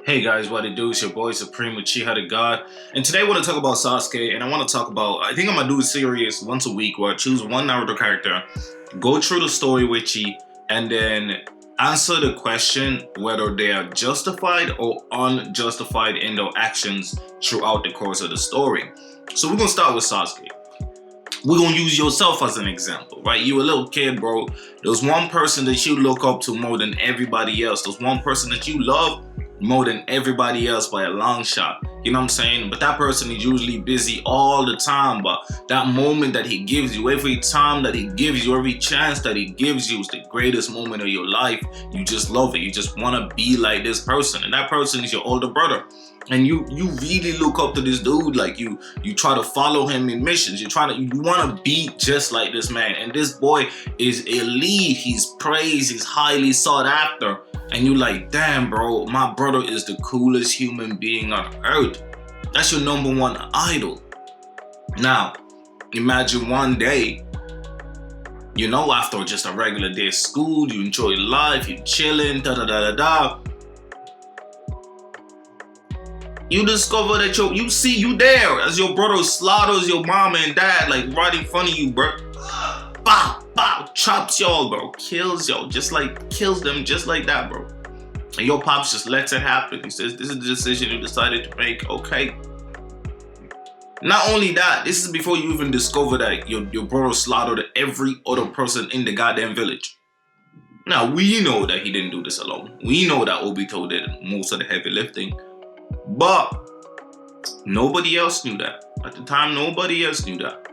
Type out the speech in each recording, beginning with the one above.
Hey guys, what it do? It's your boy Supreme Uchiha the God. And today I want to talk about Sasuke, and I want to talk about, I think I'm going to do a series once a week where I choose one Naruto character, go through the story with you, and then answer the question whether they are justified or unjustified in their actions throughout the course of the story. So we're going to start with Sasuke. We're going to use yourself as an example, right? You a little kid, bro. There's one person that you look up to more than everybody else. There's one person that you love more than everybody else by a long shot. You know what I'm saying? But that person is usually busy all the time. But that moment that he gives you, every time that he gives you, every chance that he gives you is the greatest moment of your life. You just love it. You just want to be like this person. And that person is your older brother. And you really look up to this dude. Like you try to follow him in missions. You want to be just like this man. And this boy is elite. He's praised. He's highly sought after. And you like, damn, bro, my brother is the coolest human being on earth. That's your number one idol. Now, imagine one day, after just a regular day of school, you enjoy life, you're chilling, da-da-da-da-da. You discover that you there as your brother slaughters your mama and dad, like right in front of you, bro. Bow, bow, chops y'all, bro. Kills y'all, kills them just like that, bro. And your pops just lets it happen. He says, this is the decision you decided to make, okay. Not only that, this is before you even discover that your brother slaughtered every other person in the goddamn village. Now, we know that he didn't do this alone. We know that Obito did most of the heavy lifting. But nobody else knew that. At the time, nobody else knew that.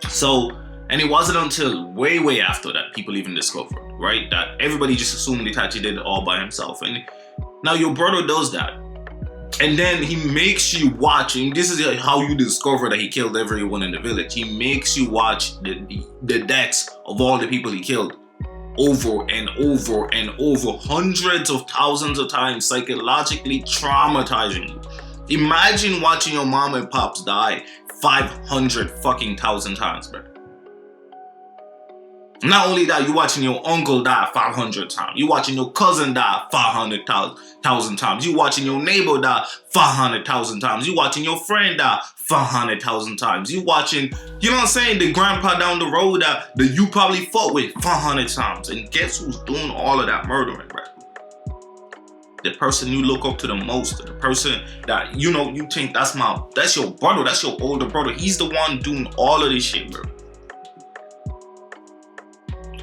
So, and it wasn't until way after that people even discovered, right? That everybody just assumed Itachi did it all by himself. And now your brother does that. And then he makes you watch, and this is how you discover that he killed everyone in the village. He makes you watch the deaths of all the people he killed over and over and over, hundreds of thousands of times, psychologically traumatizing you. Imagine watching your mom and pops die 500 fucking thousand times, bro. Not only that, you watching your uncle die 500 times. You watching your cousin die 500,000 times. You watching your neighbor die 500,000 times. You watching your friend die 500,000 times. You watching, the grandpa down the road that you probably fought with 500 times. And guess who's doing all of that murdering, bro? The person you look up to the most, the person that you think that's your brother, that's your older brother. He's the one doing all of this shit, bro.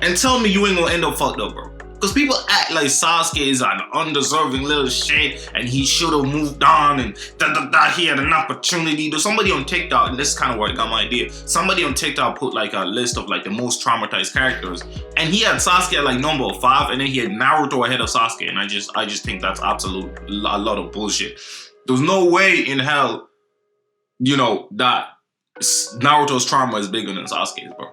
And tell me you ain't gonna end up fucked up, bro. Because people act like Sasuke is an undeserving little shit and he should have moved on and he had an opportunity. There's somebody on TikTok, and this is kind of where I got my idea. Somebody on TikTok put like a list of like the most traumatized characters. And he had Sasuke at like number 5, and then he had Naruto ahead of Sasuke. And I just think that's a lot of bullshit. There's no way in hell, that Naruto's trauma is bigger than Sasuke's, bro.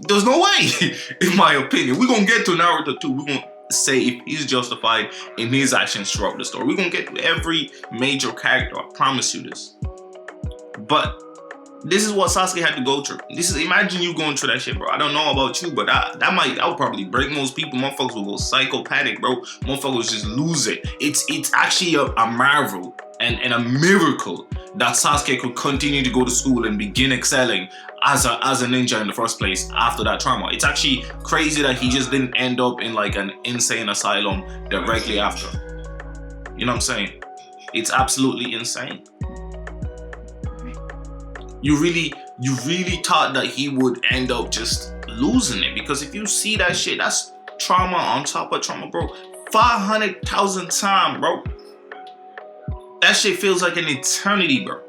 There's no way, in my opinion. We're going to get to Naruto too. We're going to say if he's justified in his actions throughout the story. We're going to get to every major character. I promise you this. But this is what Sasuke had to go through. Imagine you going through that shit, bro. I don't know about you, but that would probably break most people. Motherfuckers will go psychopathic, bro. Motherfuckers just lose it. It's actually a marvel and a miracle that Sasuke could continue to go to school and begin excelling as a ninja in the first place after that trauma. It's actually crazy that he just didn't end up in like an insane asylum directly after. You know what I'm saying? It's absolutely insane. You really thought that he would end up just losing it, because if you see that shit, that's trauma on top of trauma, bro. 500,000 times, bro. That shit feels like an eternity, bro.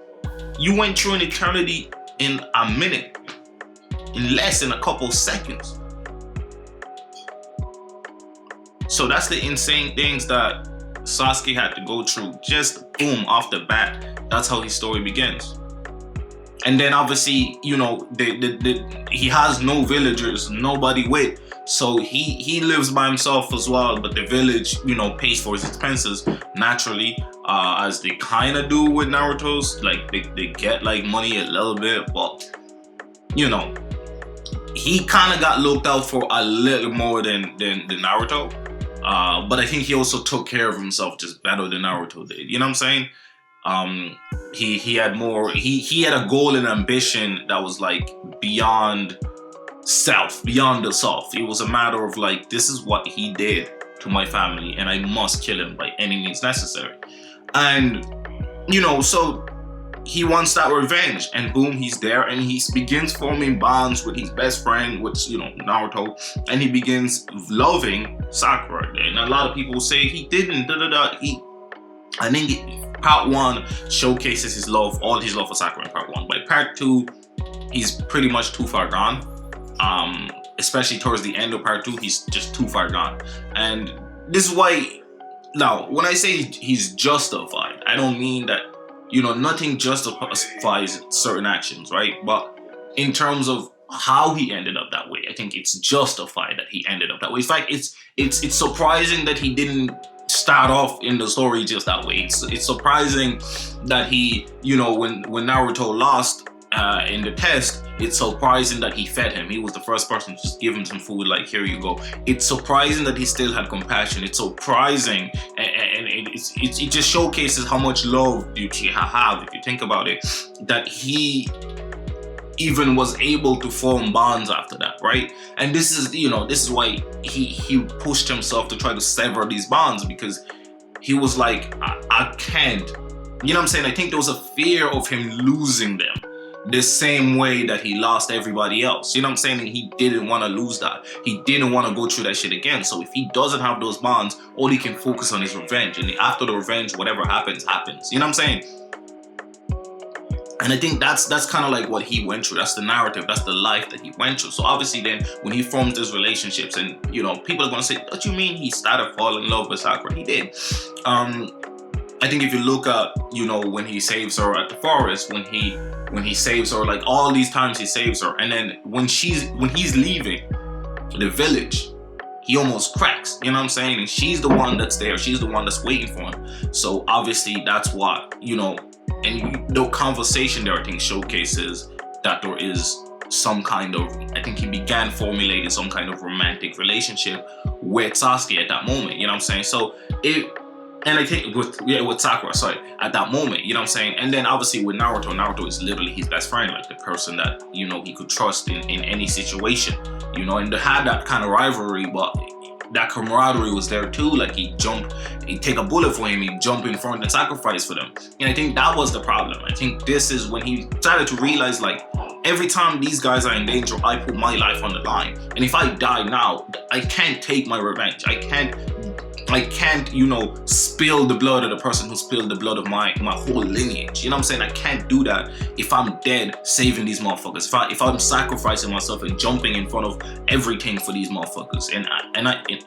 You went through an eternity in a minute, in less than a couple seconds. So that's the insane things that Sasuke had to go through. Just boom, off the bat. That's how his story begins. And then obviously, he has no villagers, nobody with. So he lives by himself as well, but the village, pays for his expenses naturally, as they kind of do with Naruto's. Like they get like money a little bit, but he kind of got looked out for a little more than Naruto. But I think he also took care of himself just better than Naruto did. You know what I'm saying? He had more. He had a goal and ambition that was like beyond self, beyond the self. It was a matter of like, this is what he did to my family, and I must kill him by any means necessary. And so he wants that revenge, and boom, he's there, and he begins forming bonds with his best friend, which Naruto, and he begins loving Sakura. And a lot of people say he didn't. I think part 1 showcases his love, all his love for Sakura in part 1. By part 2, he's pretty much too far gone. Especially towards the end of part 2, he's just too far gone. And this is why, now, when I say he's justified, I don't mean that, nothing justifies certain actions, right? But in terms of how he ended up that way, I think it's justified that he ended up that way. In fact, it's surprising that he didn't start off in the story just that way. It's surprising that he, when Naruto lost in the test, it's surprising that he fed him. He was the first person to just give him some food, like, here you go. It's surprising that he still had compassion. It's surprising, and it just showcases how much love Uchiha have, if you think about it, that he even was able to form bonds after that, right? And this is why he pushed himself to try to sever these bonds, because he was like, I can't. You know what I'm saying? I think there was a fear of him losing them the same way that he lost everybody else. You know what I'm saying? And he didn't want to lose that. He didn't want to go through that shit again. So if he doesn't have those bonds, all he can focus on is revenge. And after the revenge, whatever happens, happens. You know what I'm saying? And I think that's kind of like what he went through. That's the narrative. That's the life that he went through. So obviously then when he forms these relationships, and people are going to say, what you mean he started falling in love with Sakura? He did. I think if you look at, when he saves her at the forest, when he saves her, like all these times he saves her, and then when he's leaving the village, he almost cracks, you know what I'm saying? And she's the one that's there. She's the one that's waiting for him. So obviously that's what, and the conversation there, I think, showcases that there is some kind of, I think he began formulating some kind of romantic relationship with Sasuke at that moment, you know what I'm saying? So and I think with Sakura, at that moment, you know what I'm saying? And then obviously with Naruto is literally his best friend, like the person that, he could trust in any situation, and they had that kind of rivalry, but that camaraderie was there too. Like he'd take a bullet for him, he'd jump in front and sacrifice for them. And I think that was the problem. I think this is when he started to realize, like, every time these guys are in danger, I put my life on the line. And if I die now, I can't take my revenge. I can't, spill the blood of the person who spilled the blood of my whole lineage. You know what I'm saying? I can't do that if I'm dead saving these motherfuckers. If I'm sacrificing myself and jumping in front of everything for these motherfuckers. And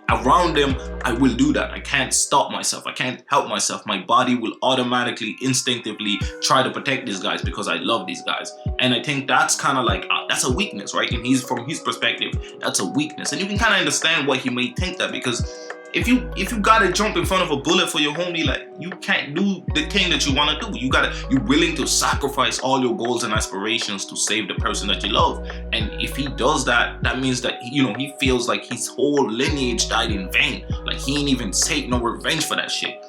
around them, I will do that. I can't stop myself. I can't help myself. My body will automatically, instinctively try to protect these guys because I love these guys. And I think that's kind of like, that's a weakness, right? And from his perspective, that's a weakness. And you can kind of understand why he may think that, because if you gotta jump in front of a bullet for your homie, like, you can't do the thing that you want to do. You're willing to sacrifice all your goals and aspirations to save the person that you love. And if he does that, that means that he feels like his whole lineage died in vain. Like he ain't even take no revenge for that shit.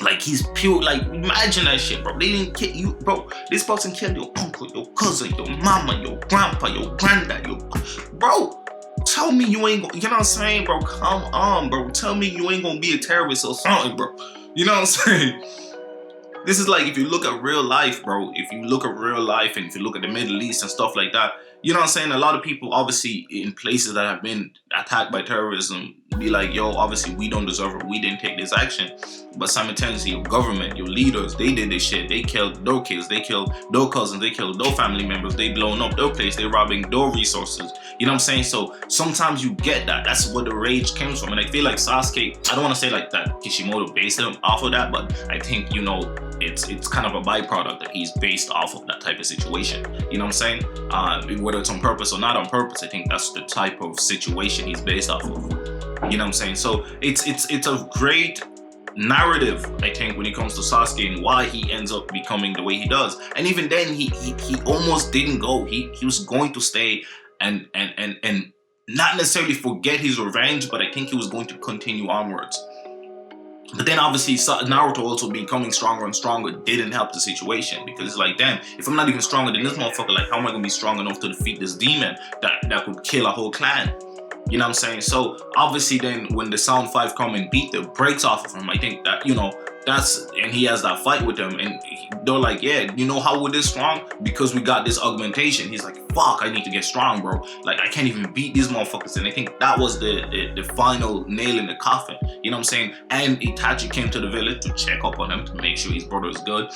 Like he's pure. Like imagine that shit, bro. They didn't kill you, bro. This person killed your uncle, your cousin, your mama, your grandpa, your granddad, bro. Tell me you ain't gonna, you know what I'm saying, bro? Come on, bro. Tell me you ain't gonna be a terrorist or something, bro. You know what I'm saying? This is like, if you look at real life, bro, if you look at real life and if you look at the Middle East and stuff like that, you know what I'm saying? A lot of people, obviously, in places that have been attacked by terrorism, be like, yo, obviously, we don't deserve it. We didn't take this action. But simultaneously, your government, your leaders, they did this shit. They killed their kids. They killed their cousins. They killed their family members. They blown up their place. They robbing their resources. You know what I'm saying? So sometimes you get that. That's where the rage comes from. And I feel like Sasuke, I don't want to say like that Kishimoto based him off of that, but I think, it's kind of a byproduct that he's based off of that type of situation. You know what I'm saying? Whether it's on purpose or not on purpose, I think that's the type of situation he's based off of. You know what I'm saying? So it's a great narrative, I think, when it comes to Sasuke and why he ends up becoming the way he does. And even then, he almost didn't go. He was going to stay and not necessarily forget his revenge, but I think he was going to continue onwards. But then obviously Naruto also becoming stronger and stronger didn't help the situation, because it's like, damn, if I'm not even stronger than this motherfucker, like how am I gonna be strong enough to defeat this demon that could kill a whole clan? You know what I'm saying? So obviously then when the Sound 5 come and beat the brakes off of him, I think that, and he has that fight with them, and they're like, yeah, you know how we're this strong? Because we got this augmentation. He's like, fuck, I need to get strong, bro. Like, I can't even beat these motherfuckers. And I think that was the final nail in the coffin. You know what I'm saying? And Itachi came to the village to check up on him to make sure his brother is good.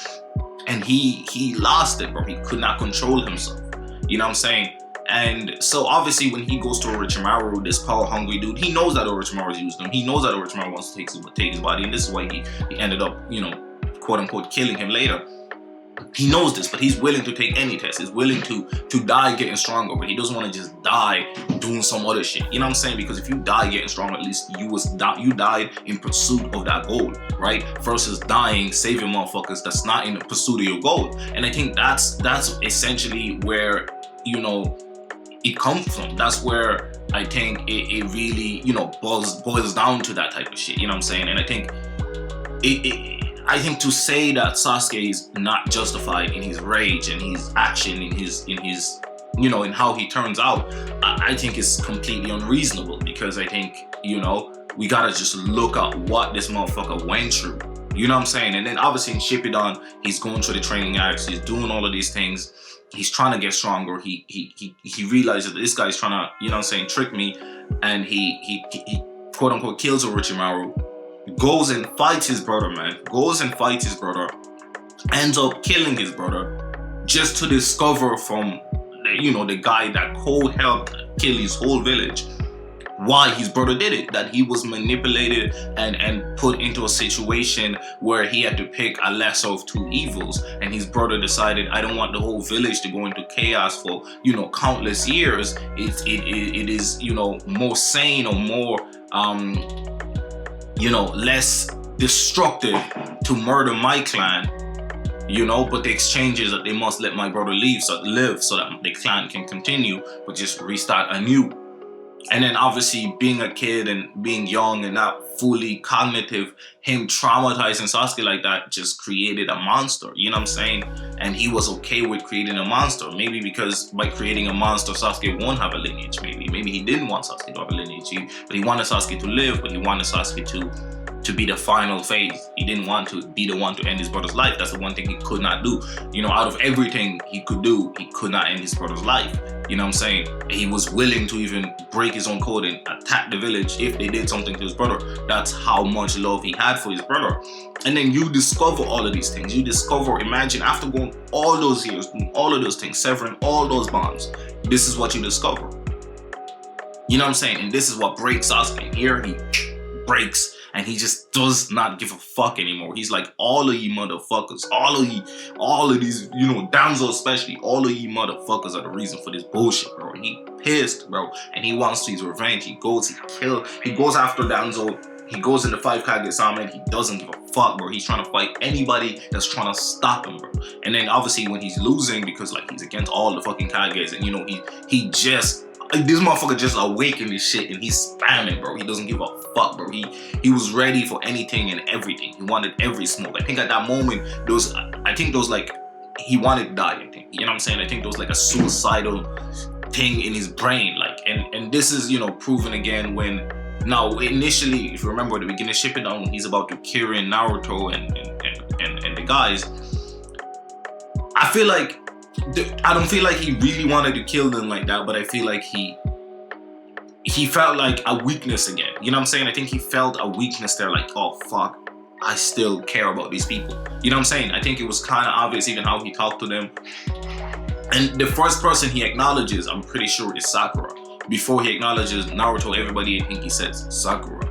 And he lost it, bro. He could not control himself. You know what I'm saying? And so obviously when he goes to Orochimaru, this power hungry dude, he knows that Orochimaru's used him. He knows that Orochimaru wants to take his body, and this is why he ended up, quote unquote, killing him later. He knows this, but he's willing to take any test. He's willing to die getting stronger, but he doesn't want to just die doing some other shit. You know what I'm saying? Because if you die getting stronger, at least you died in pursuit of that goal, right? Versus dying saving motherfuckers that's not in the pursuit of your goal. And I think that's essentially where, it comes from. That's where I think it really, boils down to that type of shit. You know what I'm saying? And I think I think to say that Sasuke is not justified in his rage and his action, in his in how he turns out, I think is completely unreasonable, because I think, we gotta just look at what this motherfucker went through. You know what I'm saying? And then obviously in Shippuden, he's going through the training acts, he's doing all of these things. He's trying to get stronger. He realizes that this guy's trying to, trick me, and he quote unquote kills Orochimaru, goes and fights his brother, ends up killing his brother, just to discover from the guy that helped kill his whole village, why his brother did it, that he was manipulated and put into a situation where he had to pick a lesser of two evils, and his brother decided, I don't want the whole village to go into chaos for countless years. It is more sane or more less destructive to murder my clan, but the exchange is that they must let my brother live so that the clan can continue, but just restart anew. And then obviously being a kid and being young and not fully cognitive, him traumatizing Sasuke like that just created a monster, you know what I'm saying? And he was okay with creating a monster, maybe because by creating a monster, Sasuke won't have a lineage. Maybe he didn't want Sasuke to have a lineage, but he wanted Sasuke to live, but he wanted Sasuke to be the final phase. He didn't want to be the one to end his brother's life. That's the one thing he could not do. Out of everything he could do, he could not end his brother's life. You know what I'm saying? He was willing to even break his own code and attack the village if they did something to his brother. That's how much love he had for his brother. And then you discover all of these things. Imagine after going all those years, doing all of those things, severing all those bonds, this is what you discover. You know what I'm saying? And this is what breaks Sasuke. Here he breaks, and he just does not give a fuck anymore. He's like, all of you motherfuckers, all of these, Danzo especially, all of you motherfuckers are the reason for this bullshit, bro. He pissed, bro, and he wants his revenge. He goes after Danzo. He goes in the 5 Kage Sama. He doesn't give a fuck, bro. He's trying to fight anybody that's trying to stop him, bro. And then obviously when he's losing, because he's against all the fucking Kages, and this motherfucker just awakened this shit, and he's spamming, bro. He doesn't give a fuck, bro. He was ready for anything and everything. He wanted every smoke. I think at that moment, he wanted to die, I think. You know what I'm saying? I think there was a suicidal thing in his brain. And this is, proven again when, now initially, if you remember at the beginning of Shippuden, when he's about to kill in Naruto and the guys, I don't feel like he really wanted to kill them like that, but I feel like he felt like a weakness again. You know what I'm saying? I think he felt a weakness there, like, oh fuck, I still care about these people. You know what I'm saying? I think it was kind of obvious even how he talked to them. And the first person he acknowledges, I'm pretty sure, is Sakura. Before he acknowledges Naruto, everybody, I think he says Sakura.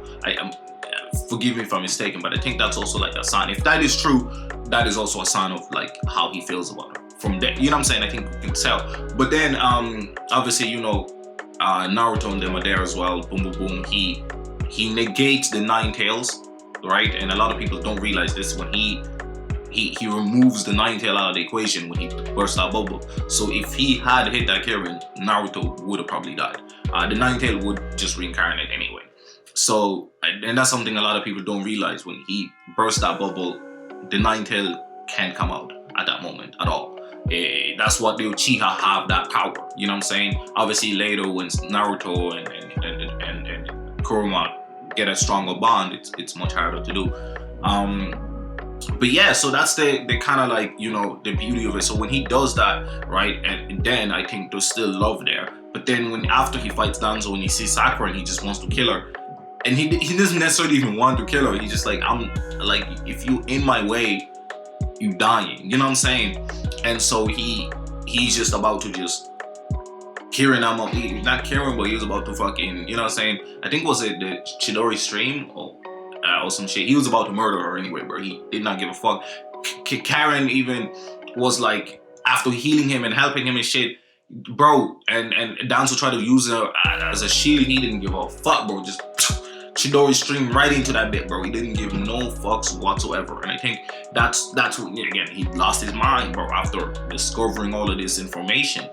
Forgive me if I'm mistaken, but I think that's also a sign. If that is true, that is also a sign of how he feels about her. From there, you know what I'm saying? I think we can tell. But then, obviously, Naruto and them are there as well. Boom, boom, boom. He negates the 9 tails, right? And a lot of people don't realize this. When he removes the 9 tail out of the equation when he bursts that bubble. So if he had hit that Kirin, Naruto would have probably died. the nine tail would just reincarnate anyway. So, and that's something a lot of people don't realize. When he bursts that bubble, the nine tail can't come out at that moment at all. That's what the Uchiha have, that power. You know what I'm saying? Obviously later when Naruto and Kurama get a stronger bond, it's much harder to do. But yeah, so that's the kind of like, you know, the beauty of it. So when he does that, right, and then I think there's still love there. But then when after he fights Danzo and he sees Sakura and he just wants to kill her, and he doesn't necessarily even want to kill her. He's just like, I'm like, if you in my way, you dying. You know what I'm saying? And so he's just about to just Kieran, not Kieran, but he was about to fucking, you know what I'm saying? I think was it the Chidori stream or some shit. He was about to murder her anyway, bro. He did not give a fuck. Karen even was like, after healing him and helping him and shit, bro, and Danzo tried to use her as a shield. He didn't give a fuck, bro. Just Chidori streamed right into that bit, bro. He didn't give no fucks whatsoever. And I think that's what, again, he lost his mind, bro, after discovering all of this information.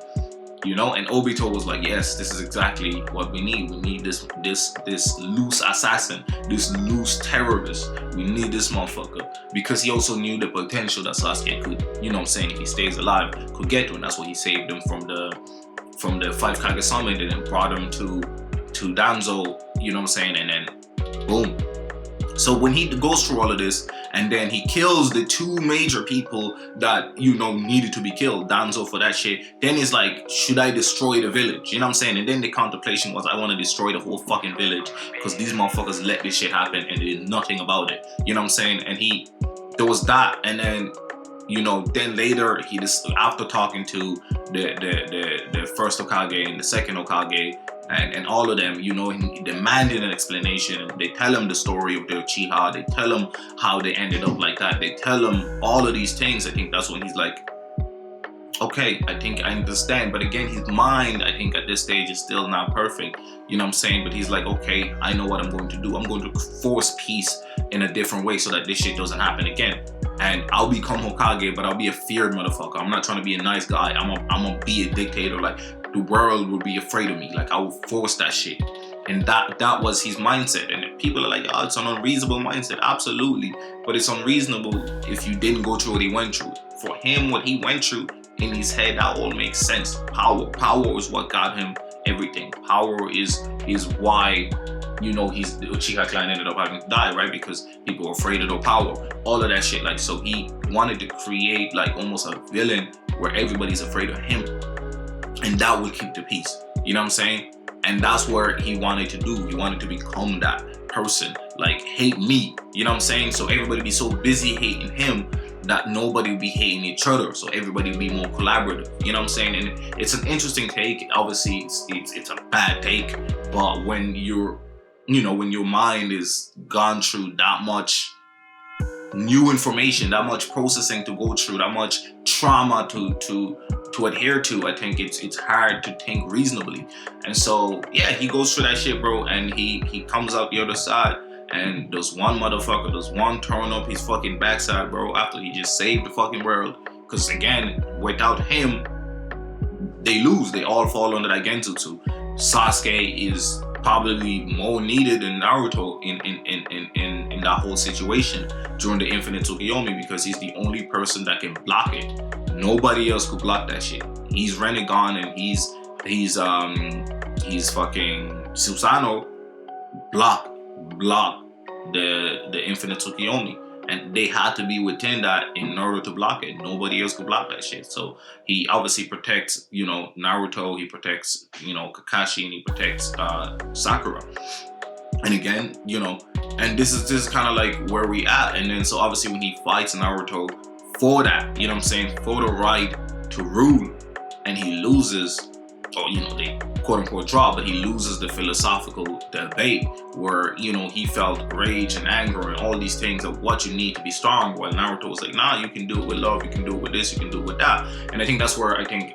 You know, and Obito was like, yes, this is exactly what we need. We need this loose assassin, this loose terrorist. We need this motherfucker. Because he also knew the potential that Sasuke could, you know what I'm saying, if he stays alive, could get to. And that's why he saved him from the 5 Kage Summit and then brought him to Danzo, you know what I'm saying, and then boom. So when he goes through all of this, and then he kills the 2 major people that, you know, needed to be killed, Danzo for that shit, then he's like, should I destroy the village? You know what I'm saying? And then the contemplation was, I want to destroy the whole fucking village because these motherfuckers let this shit happen and they did nothing about it. You know what I'm saying? And there was that, and then, you know, then later he just, after talking to the first Hokage and the second Hokage, and all of them, you know, demanding an explanation. They tell him the story of the Uchiha. They tell him how they ended up like that. They tell him all of these things. I think that's when he's like, okay, I think I understand. But again, his mind, I think at this stage is still not perfect. You know what I'm saying? But he's like, okay, I know what I'm going to do. I'm going to force peace in a different way so that this shit doesn't happen again. And I'll become Hokage, but I'll be a feared motherfucker. I'm not trying to be a nice guy. I'm gonna be a dictator. Like, the world will be afraid of me. Like, I will force that shit. And that was his mindset. And people are like, oh, it's an unreasonable mindset. Absolutely. But it's unreasonable if you didn't go through what he went through. For him, what he went through, in his head, that all makes sense. Power is what got him everything. Power is why, you know, the Uchiha clan ended up having to die, right? Because people were afraid of their power. All of that shit. Like, so he wanted to create like almost a villain where everybody's afraid of him. And that would keep the peace. You know what I'm saying? And that's where he wanted to do. He wanted to become that person. Like, hate me. You know what I'm saying? So everybody be so busy hating him that nobody will be hating each other. So everybody will be more collaborative. You know what I'm saying? And it's an interesting take. Obviously, it's a bad take. But when you're, you know, when your mind is gone through that much new information, that much processing to go through, that much trauma to adhere to, I think it's hard to think reasonably. And so, yeah, he goes through that shit, bro, and he comes out the other side, and there's one turn up his fucking backside, bro, after he just saved the fucking world. Because again, without him, they lose. They all fall under that Genjutsu. Sasuke is probably more needed than Naruto in that whole situation during the Infinite Tsukioni, because he's the only person that can block it. Nobody else could block that shit. He's Renegon and he's fucking Susanoo block the Infinite Tsukioni. And they had to be within that in order to block it. Nobody else could block that shit. So he obviously protects, you know, Naruto. He protects, you know, Kakashi, and he protects Sakura. And again, you know, and this is kind of like where we at. And then so obviously when he fights Naruto for that, you know what I'm saying, for the right to rule, and he loses, or, you know, they quote unquote draw, but he loses the philosophical debate where, you know, he felt rage and anger and all these things of what you need to be strong, while Naruto was like, nah, you can do it with love, you can do it with this, you can do it with that. And I think that's where I think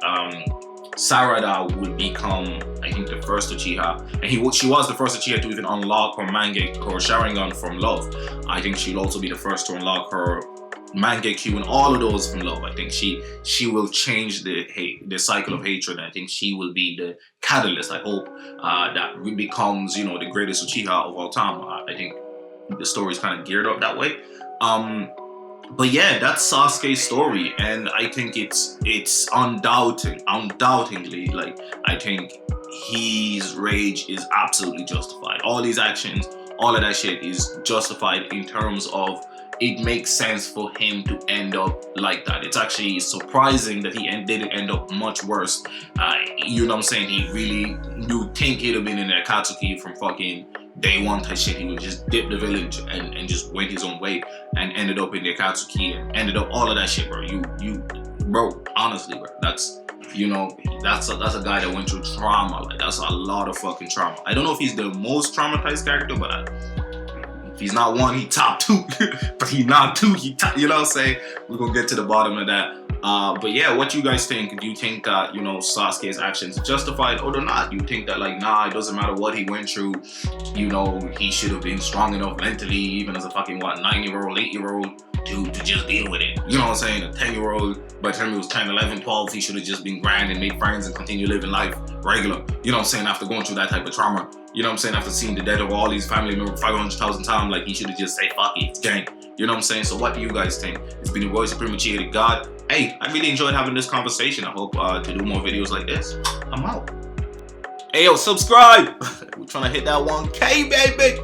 Sarada would become, I think, the first Uchiha, and she was the first Uchiha to even unlock her Mangekyo or Sharingan from love. I think she'll also be the first to unlock her Mangekyo and all of those from love. I think she will change the cycle of hatred. And I think she will be the catalyst. I hope that becomes, you know, the greatest Uchiha of all time. I think the story is kind of geared up that way. But yeah, that's Sasuke's story, and I think it's undoubtingly, like, I think his rage is absolutely justified. All these actions, all of that shit is justified in terms of it makes sense for him to end up like that. It's actually surprising that he didn't end up much worse. You know what I'm saying? He really, you think he'd have been in the Akatsuki from fucking day one type shit. He would just dip the village and just went his own way and ended up in the Akatsuki and ended up all of that shit, bro. Bro, honestly, bro, that's, you know, that's a guy that went through trauma. Like, that's a lot of fucking trauma. I don't know if he's the most traumatized character, but if he's not one, he top two. But he not two, he top, you know what I'm saying? We're gonna get to the bottom of that. But yeah, what you guys think? Do you think that, you know, Sasuke's actions are justified or not? Do you think that, like, nah, it doesn't matter what he went through, you know, he should have been strong enough mentally, even as a fucking, 9-year-old, 8-year-old, to just deal with it? You know what I'm saying? A 10-year-old, by the time he was 10, 11, 12, he should have just been grand and made friends and continue living life regular. You know what I'm saying? After going through that type of trauma. You know what I'm saying? After seeing the death of all these family members 500,000 times, like, he should have just said, fuck it, it's gang. You know what I'm saying? So what do you guys think? It's been your boy, Supreme Uchiha the God. Hey, I really enjoyed having this conversation. I hope to do more videos like this. I'm out. Hey, yo, subscribe. We're trying to hit that 1K, baby.